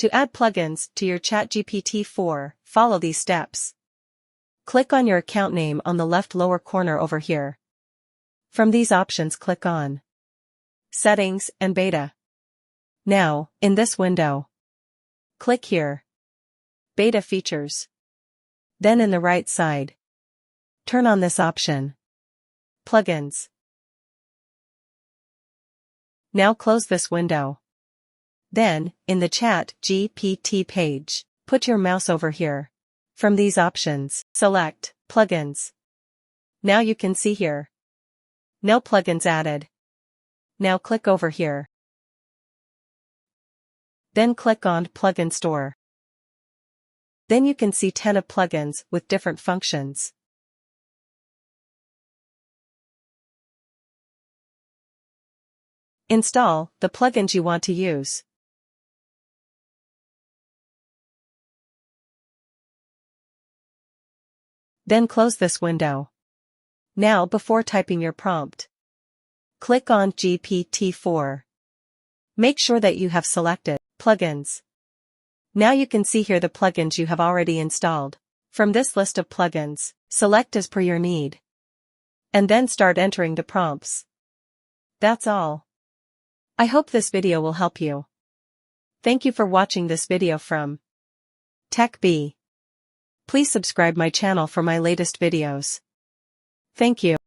To add plugins to your ChatGPT4, follow these steps. Click on your account name on the left lower corner over here. From these options, click on Settings and Beta. Now, in this window, click here, Beta Features. Then in the right side, turn on this option, Plugins. Now close this window. Then, in the ChatGPT page, put your mouse over here. From these options, select Plugins. Now you can see here, no plugins added. Now click over here. Then click on Plugin Store. Then you can see 10 of plugins with different functions. Install the plugins you want to use. Then close this window. Now, before typing your prompt, click on GPT-4. Make sure that you have selected Plugins. Now you can see here the plugins you have already installed. From this list of plugins, select as per your need. And then start entering the prompts. That's all. I hope this video will help you. Thank you for watching this video from TechBee. Please subscribe my channel for my latest videos. Thank you.